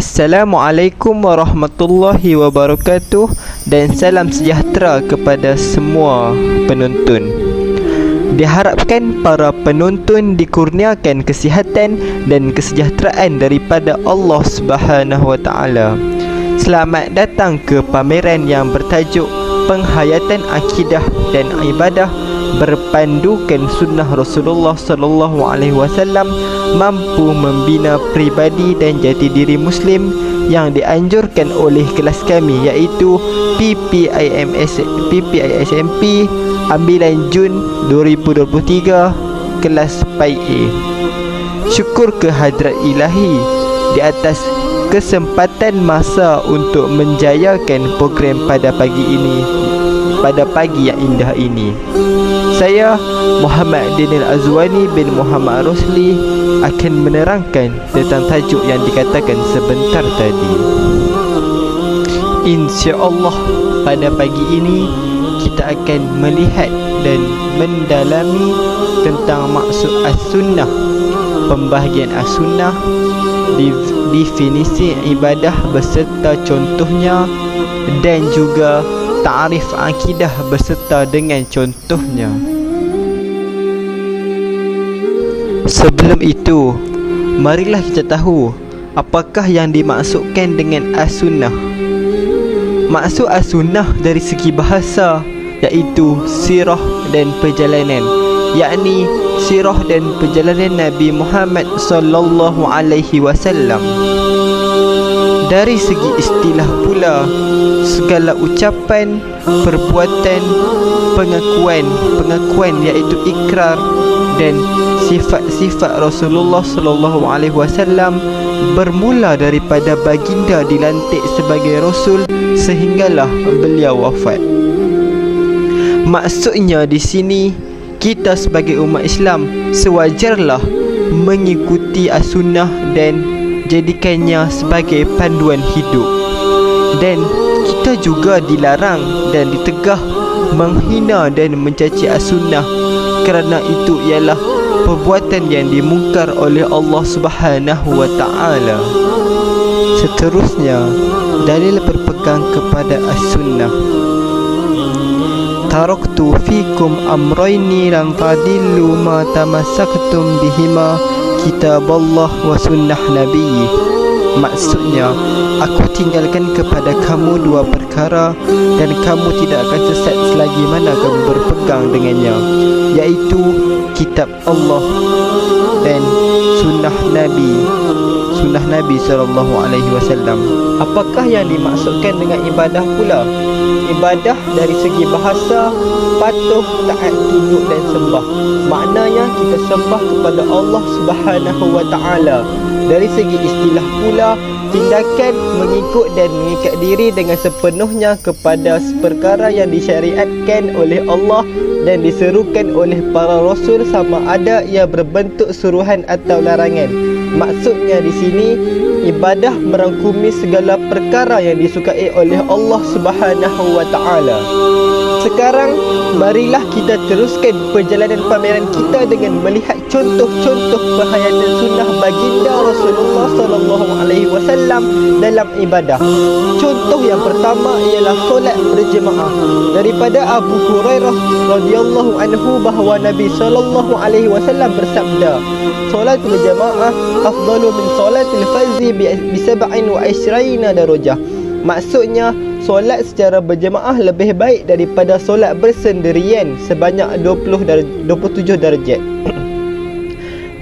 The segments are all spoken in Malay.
Assalamualaikum warahmatullahi wabarakatuh dan salam sejahtera kepada semua penonton. Diharapkan para penonton dikurniakan kesihatan dan kesejahteraan daripada Allah Subhanahu wa taala. Selamat datang ke pameran yang bertajuk Penghayatan Akidah dan Ibadah berpandukan sunnah Rasulullah sallallahu alaihi wasallam mampu membina pribadi dan jati diri Muslim yang dianjurkan oleh kelas kami, iaitu PPISMP ambilan Jun 2023 kelas Pai A. Syukur kehadrat Ilahi di atas kesempatan masa untuk menjayakan program pada pagi ini, pada pagi yang indah ini. Saya Muhammad Dinil Azwani bin Muhammad Rosli akan menerangkan tentang tajuk yang dikatakan sebentar tadi. InsyaAllah pada pagi ini kita akan melihat dan mendalami tentang maksud as-sunnah, pembahagian as-sunnah, definisi ibadah beserta contohnya, dan juga ta'rif akidah beserta dengan contohnya. Sebelum itu, marilah kita tahu apakah yang dimaksudkan dengan as-sunnah. Maksud as-sunnah dari segi bahasa iaitu sirah dan perjalanan, yakni sirah dan perjalanan Nabi Muhammad sallallahu alaihi wasallam. Dari segi istilah pula, segala ucapan, perbuatan, pengakuan iaitu ikrar dan sifat-sifat Rasulullah sallallahu alaihi wasallam bermula daripada baginda dilantik sebagai rasul sehinggalah beliau wafat. Maksudnya di sini, kita sebagai umat Islam sewajarlah mengikuti as-sunnah dan jadikannya sebagai panduan hidup. Dan kita juga dilarang dan ditegah menghina dan mencaci as-sunnah, kerana itu ialah perbuatan yang dimungkar oleh Allah Subhanahu wa taala. Seterusnya, dalil berpegang kepada as-sunnah. Taraktu fikum amrayni lan tadillu ma tamassaktum bihima, kitaballah wa sunnah nabiyyi. Maksudnya, aku tinggalkan kepada kamu dua perkara dan kamu tidak akan sesat selagi mana kamu berpegang dengannya, iaitu kitab Allah dan sunnah Nabi sallallahu alaihi wasallam. Apakah yang dimaksudkan dengan ibadah pula? Ibadah dari segi bahasa patuh, taat, tunduk dan sembah. Maknanya kita sembah kepada Allah Subhanahu wa taala. Dari segi istilah pula, tindakan mengikut dan mengikat diri dengan sepenuhnya kepada perkara yang disyariatkan oleh Allah dan diserukan oleh para rasul, sama ada ia berbentuk suruhan atau larangan. Maksudnya di sini, ibadah merangkumi segala perkara yang disukai oleh Allah Subhanahu wa taala. Sekarang marilah kita teruskan perjalanan pameran kita dengan melihat contoh-contoh penghayatan sunnah baginda Rasulullah sallallahu alaihi wasallam dalam ibadah. Contoh yang pertama ialah solat berjemaah. Daripada Abu Hurairah radhiyallahu anhu bahawa Nabi sallallahu alaihi wasallam bersabda, solat berjemaah afdalu min salatil fardhi bi 27 darajah. Maksudnya, solat secara berjemaah lebih baik daripada solat bersendirian sebanyak 27 darjat.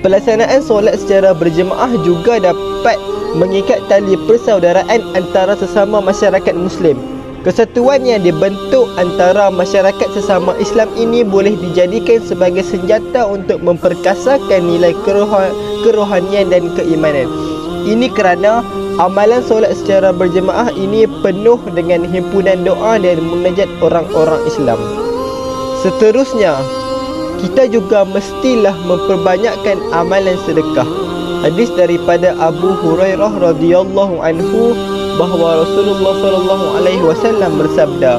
Pelaksanaan solat secara berjemaah juga dapat mengikat tali persaudaraan antara sesama masyarakat Muslim. Kesatuan yang dibentuk antara masyarakat sesama Islam ini boleh dijadikan sebagai senjata untuk memperkasakan nilai kerohanian dan keimanan. Ini kerana amalan solat secara berjemaah ini penuh dengan himpunan doa dan munajat orang-orang Islam. Seterusnya, kita juga mestilah memperbanyakkan amalan sedekah. Hadis daripada Abu Hurairah radhiyallahu anhu bahawa Rasulullah sallallahu alaihi wasallam bersabda,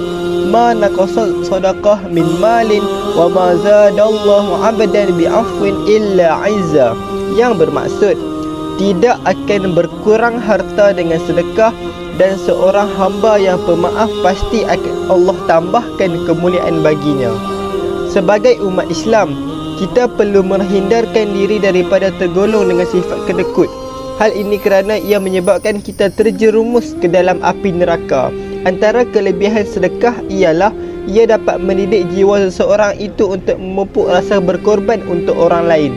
"Ma naqasat sadaqah min malin wa ma zadallahu 'abdan bi'afwin illa 'izza." Yang bermaksud, tidak akan berkurang harta dengan sedekah, dan seorang hamba yang pemaaf pasti akan Allah tambahkan kemuliaan baginya. Sebagai umat Islam, kita perlu menghindarkan diri daripada tergolong dengan sifat kedekut. Hal ini kerana ia menyebabkan kita terjerumus ke dalam api neraka. Antara kelebihan sedekah ialah ia dapat mendidik jiwa seseorang itu untuk memupuk rasa berkorban untuk orang lain,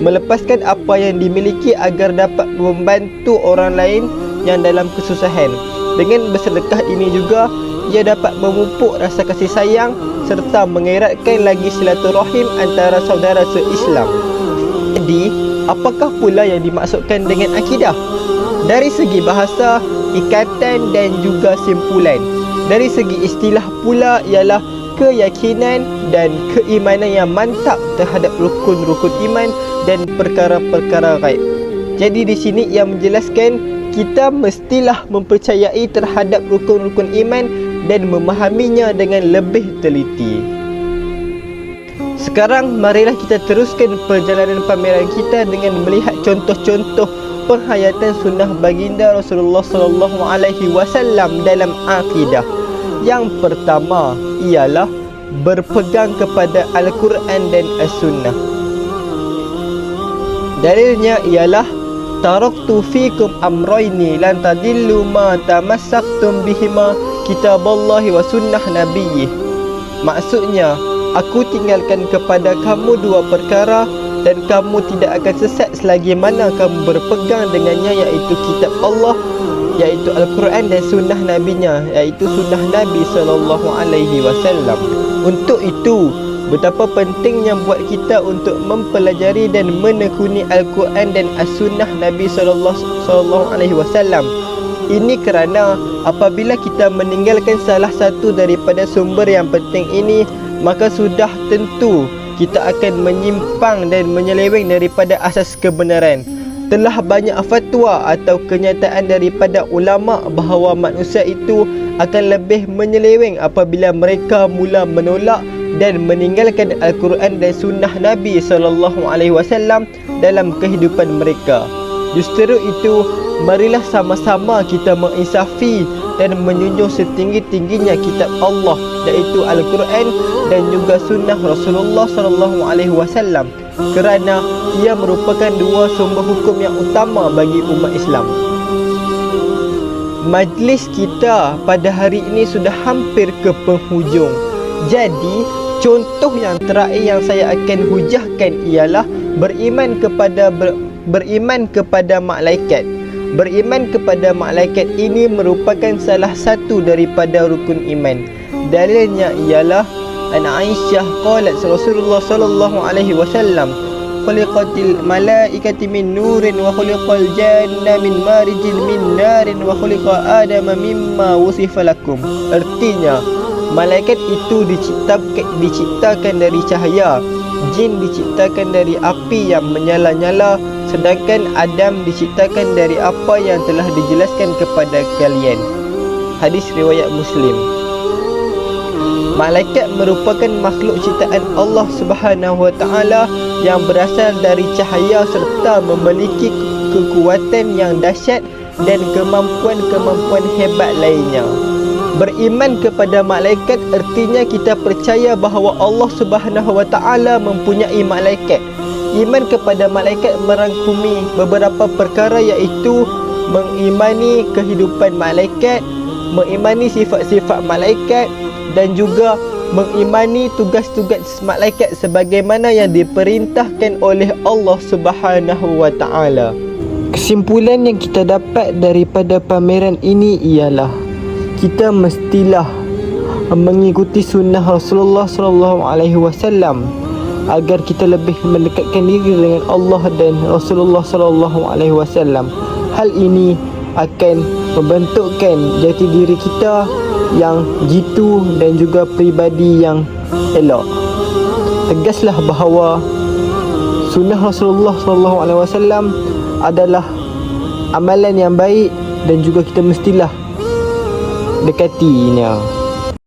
melepaskan apa yang dimiliki agar dapat membantu orang lain yang dalam kesusahan. Dengan bersedekah ini juga ia dapat memupuk rasa kasih sayang serta mengeratkan lagi silaturahim antara saudara se-Islam. Jadi, apakah pula yang dimaksudkan dengan akidah? Dari segi bahasa, ikatan dan juga simpulan. Dari segi istilah pula ialah keyakinan dan keimanan yang mantap terhadap rukun-rukun iman dan perkara-perkara gaib. Jadi di sini ia menjelaskan kita mestilah mempercayai terhadap rukun-rukun iman dan memahaminya dengan lebih teliti. Sekarang marilah kita teruskan perjalanan pameran kita dengan melihat contoh-contoh penghayatan sunnah baginda Rasulullah sallallahu alaihi wasallam dalam akidah. Yang pertama ialah berpegang kepada Al-Quran dan As-Sunnah. Dalilnya ialah taraktu fikum amrayni lan tadillu ma tamassaktum bihima kitaballahi wa sunnah nabiyyih. Maksudnya, aku tinggalkan kepada kamu dua perkara dan kamu tidak akan sesat selagi mana kamu berpegang dengannya, iaitu kitab Allah, iaitu Al-Quran, dan sunnah nabinya, iaitu sunnah Nabi SAW. Untuk itu, betapa pentingnya buat kita untuk mempelajari dan menekuni Al-Quran dan As-Sunnah Nabi SAW. Ini kerana apabila kita meninggalkan salah satu daripada sumber yang penting ini, maka sudah tentu kita akan menyimpang dan menyeleweng daripada asas kebenaran. Telah banyak fatwa atau kenyataan daripada ulama bahawa manusia itu akan lebih menyeleweng apabila mereka mula menolak dan meninggalkan Al-Quran dan sunnah Nabi SAW dalam kehidupan mereka. Justru itu, marilah sama-sama kita menginsafi dan menjunjung setinggi-tingginya kitab Allah, iaitu Al-Quran dan juga sunnah Rasulullah SAW, kerana ia merupakan dua sumber hukum yang utama bagi umat Islam. Majlis kita pada hari ini sudah hampir ke penghujung. Jadi, contoh yang terakhir yang saya akan hujahkan ialah beriman kepada malaikat. Beriman kepada malaikat ini merupakan salah satu daripada rukun iman. Dalilnya ialah an Aisyah qalat Rasulullah sallallahu alaihi wasallam, khuliqatil malaikati min nurin wa khuliqal janna min marijin min narin wa khuliqa adama mimma wusifa lakum. Artinya, malaikat itu diciptakan dari cahaya, jin diciptakan dari api yang menyala-nyala, sedangkan Adam diciptakan dari apa yang telah dijelaskan kepada kalian. Hadis riwayat Muslim. Malaikat merupakan makhluk ciptaan Allah Subhanahu Wa Taala yang berasal dari cahaya serta memiliki kekuatan yang dahsyat dan kemampuan-kemampuan hebat lainnya. Beriman kepada malaikat artinya kita percaya bahawa Allah Subhanahu Wa Taala mempunyai malaikat. Iman kepada malaikat merangkumi beberapa perkara, iaitu mengimani kehidupan malaikat, mengimani sifat-sifat malaikat, dan juga mengimani tugas-tugas malaikat sebagaimana yang diperintahkan oleh Allah Subhanahu Wa Taala. Kesimpulan yang kita dapat daripada pameran ini ialah kita mestilah mengikuti sunnah Rasulullah SAW agar kita lebih mendekatkan diri dengan Allah dan Rasulullah SAW. Hal ini akan membentukkan jati diri kita yang jitu dan juga peribadi yang elok. Tegaslah bahawa sunnah Rasulullah SAW adalah amalan yang baik dan juga kita mestilah dekatinya.